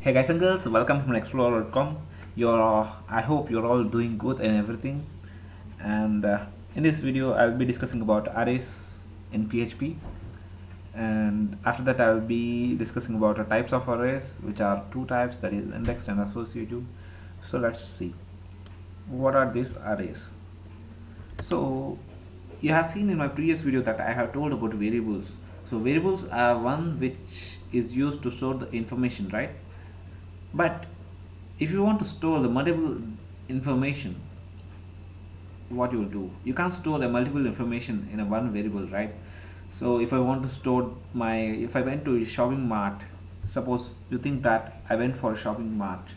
Hey guys and girls, welcome from explorer.com. I hope you're all doing good and everything. And in this video, I'll be discussing about arrays in PHP. And after that, I'll be discussing about the types of arrays, which are two types, that is indexed and associative. So let's see what are these arrays. So you have seen in my previous video that I have told about variables. So variables are one which is used to store the information, right? But if you want to store the multiple information, what you will do, you can't store the multiple information in a one variable, right? So if I want to store if I went to a shopping mart, suppose you think that I went for a shopping mart,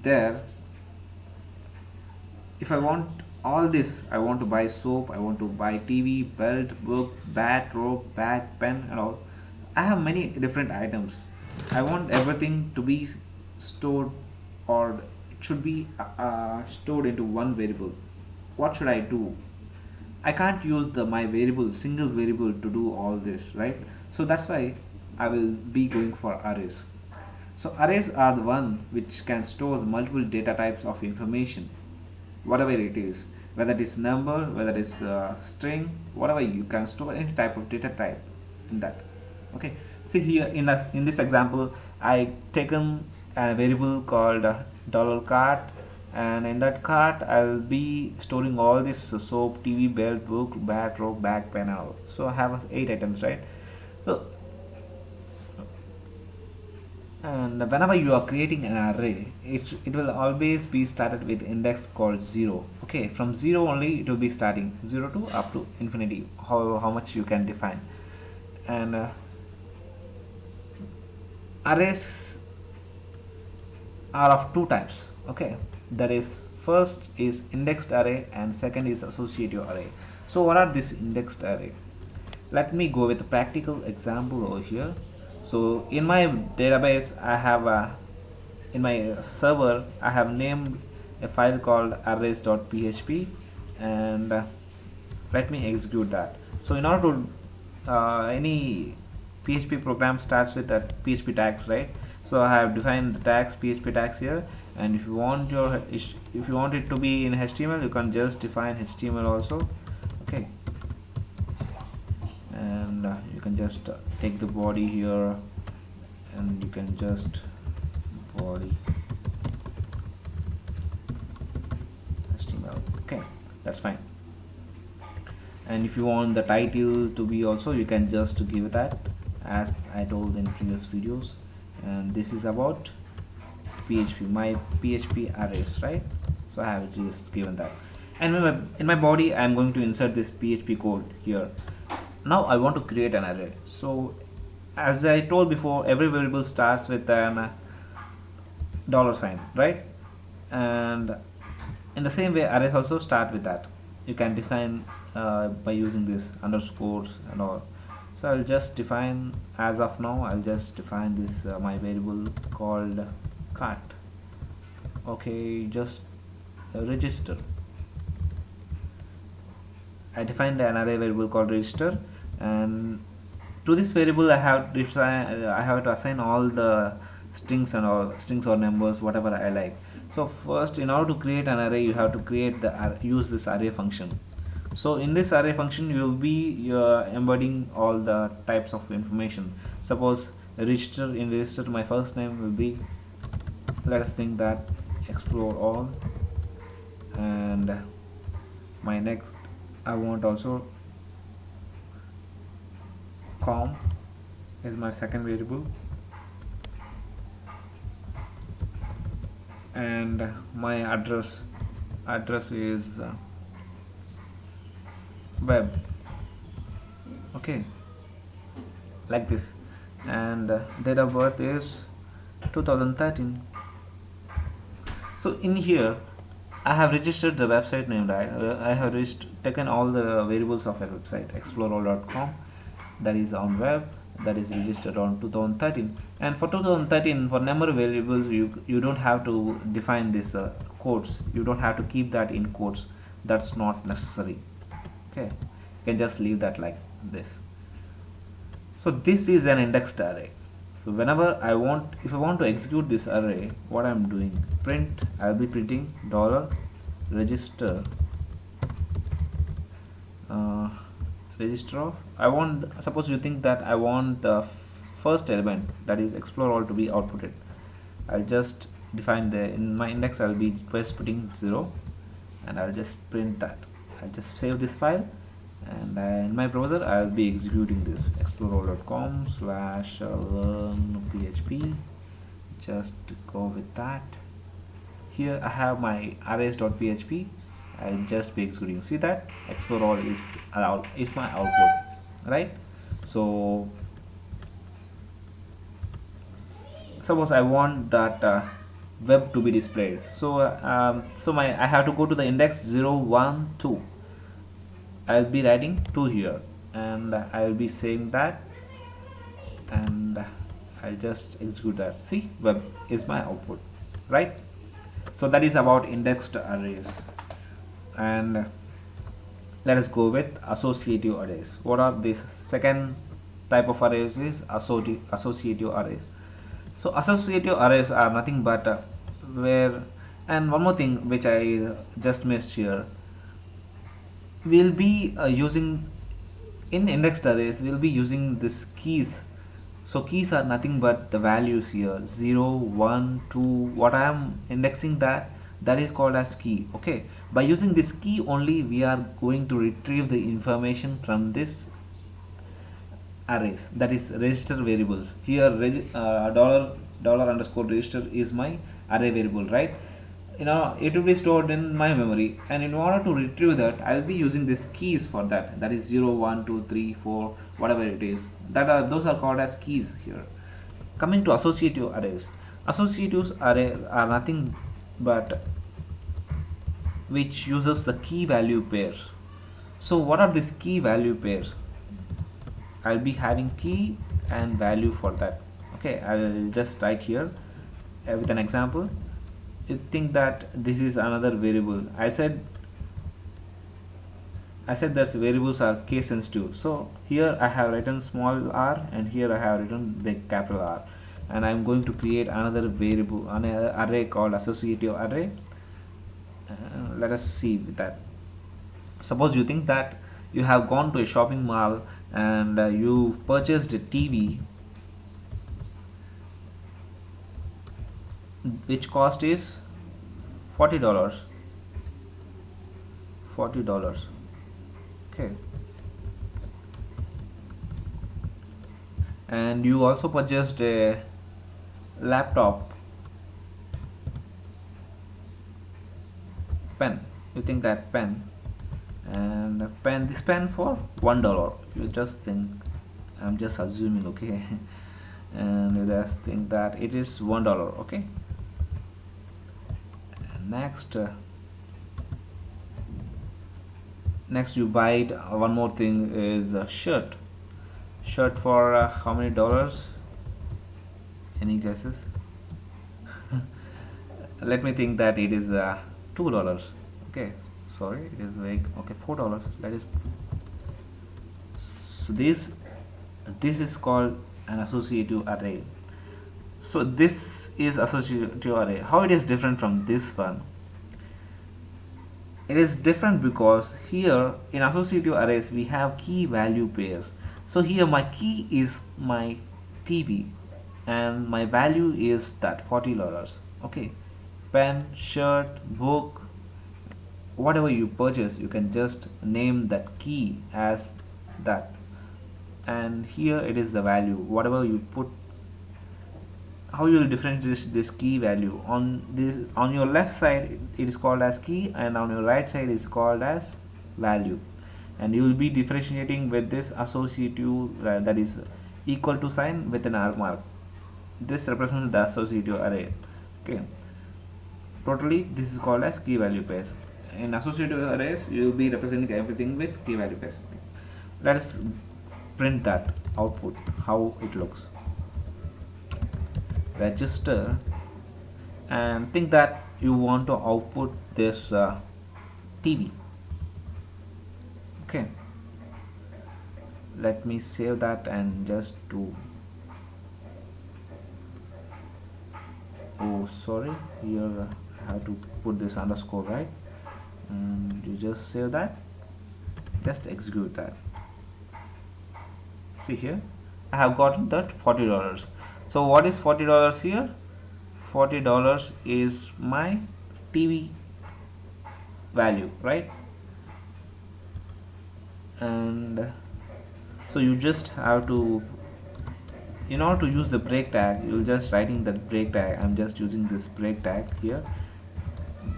there if I want all this, I want to buy soap, I want to buy TV, belt, book, bat, rope, bag, pen and all. I have many different items. I want everything to be stored, or it should be stored into one variable. What should I do? I can't use my variable, single variable, to do all this, right? So that's why I will be going for arrays. So arrays are the one which can store multiple data types of information, whatever it is, whether it is number, whether it is string, whatever, you can store any type of data type in that. Okay, see here in this example, I taken a variable called $cart, and in that cart I'll be storing all this soap, TV, belt, book, bat, rope, bag, pen and all. So I have 8 items, right? So and whenever you are creating an array, it will always be started with index called 0. Okay, from 0 only it will be starting, 0 to up to infinity, how much you can define. And arrays are of two types. Okay, that is, first is indexed array and second is associative array. So what are this indexed array? Let me go with a practical example over here. So in my database, I have in my server I have named a file called arrays.php, and let me execute that. So in order to any PHP program starts with a PHP tags, right? So I have defined the tags, PHP tags here, and if you want it to be in HTML, you can just define HTML also. Okay, and you can just take the body here, and you can just body HTML. Okay, that's fine. And if you want the title to be also, you can just give that, as I told in previous videos. And this is about PHP, my PHP arrays, right? So I have just given that, and in my body I am going to insert this PHP code here. Now I want to create an array. So as I told before, every variable starts with an $sign, right? And in the same way, arrays also start with that. You can define by using this underscores and all. So I'll just define, as of now I'll just define this my variable called cart. Okay, just register. I defined an array variable called register, and to this variable I have to assign all the strings and all, strings or numbers, whatever I like. So first, in order to create an array, you have to use this array function. So in this array function, you will be embedding all the types of information. Suppose register, in register my first name will be, let us think that, explore all, and my next, I want also com is my second variable, and my address is web. Okay, like this, and date of birth is 2013. So in here I have registered the website name, right? I have taken all the variables of a website, explorer.com, that is on web, that is registered on 2013. And for 2013, for number variables, you don't have to define this quotes. You don't have to keep that in quotes. That's not necessary. Okay, you can just leave that like this. So this is an indexed array. So whenever I want, if I want to execute this array, what I'm doing, print, I'll be printing dollar register, uh, register of, I want, suppose you think that I want the first element, that is explore all, to be outputted. I'll just define the, in my index I'll be first putting 0, and I'll just print that. I'll just save this file, and in my browser I'll be executing this explore.com/learn php. Just go with that. Here I have my arrays.php. I'll just be executing. See that explore all is allowed, is my output, right? So suppose I want that web to be displayed, so I have to go to the index 0 1 2. I'll be writing 2 here, and I'll be saying that, and I'll just execute that. See, web is my output, right? So that is about indexed arrays. And let us go with associative arrays. What are these? Second type of arrays is associative arrays. So associative arrays are nothing but where, and one more thing which I just missed here, we'll be using, in indexed arrays we'll be using this keys. So keys are nothing but the values here, 0 1 2, what I am indexing, that is called as key. Okay, by using this key only we are going to retrieve the information from this arrays, that is register variables. Here dollar underscore register is my array variable, right? It will be stored in my memory, and in order to retrieve that I'll be using these keys for that, that is 0 1 2 3 4, whatever it is, those are called as keys here. Coming to associative arrays, associative arrays are nothing but which uses the key value pairs. So what are these key value pairs? I'll be having key and value for that. Okay, I'll just write here with an example. You think that this is another variable. I said that variables are case sensitive. So here I have written small r, and here I have written big capital R, and I'm going to create another variable, another array called associative array. Let us see with that. Suppose you think that you have gone to a shopping mall and you purchased a TV which cost is $40. Okay, and you also purchased a laptop, pen, you think that pen, and this pen for $1. You just think, I'm just assuming, okay, and you just think that it is $1. Okay, and next you buy one more thing, is a shirt for how many dollars? Any guesses? Let me think that it is $2. Okay, sorry, it is vague. Okay, $4. That is, so this is called an associative array. So this is associative array. How it is different from this one? It is different because here in associative arrays we have key value pairs. So here my key is my TV and my value is that $40. Okay, pen, shirt, book, whatever you purchase, you can just name that key as that, and here it is the value, whatever you put. How you will differentiate this key value? On your left side it is called as key, and on your right side is called as value, and you will be differentiating with this associative, that is equal to sign with an R mark. This represents the associative array. Okay, totally this is called as key value pairs. In associative arrays you will be representing everything with key value pairs. Okay. Let us print that output, how it looks. Register, and think that you want to output this TV. Okay, let me save that and just do Oh, sorry, here I have to put this underscore, right? And you just save that, just execute that. See here, I have gotten that $40. So what is $40 here? $40 is my TV value, right? And so you just have to, in order to use the break tag, you'll just writing that break tag. I'm just using this break tag here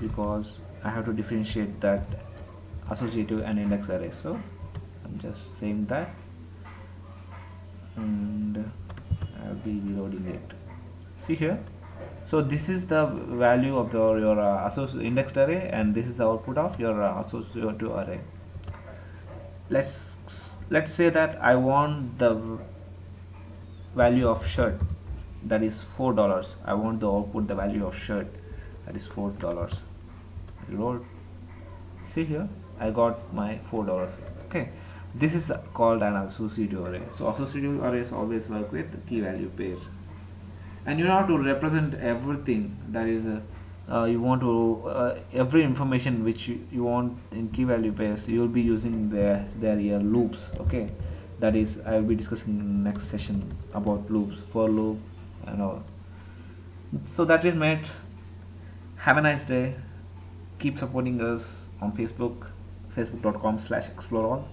because I have to differentiate that associative and index array. So I'm just saying that, and I'll be reloading it. See here, so this is the value of your indexed array, and this is the output of your associative array. Let's say that I want the value of shirt, that is $4. I want the output the value of shirt, that is $4. Reload. See here, I got my $4. Okay, this is called an associative array. So associative arrays always work with key value pairs, and you have to represent everything, that is you want to every information which you want in key value pairs. You will be using their here loops. Okay, that is I will be discussing in the next session about loops, for loop and all. So that is mate, have a nice day. Keep supporting us on Facebook, facebook.com/exploreall.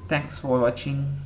Thanks for watching.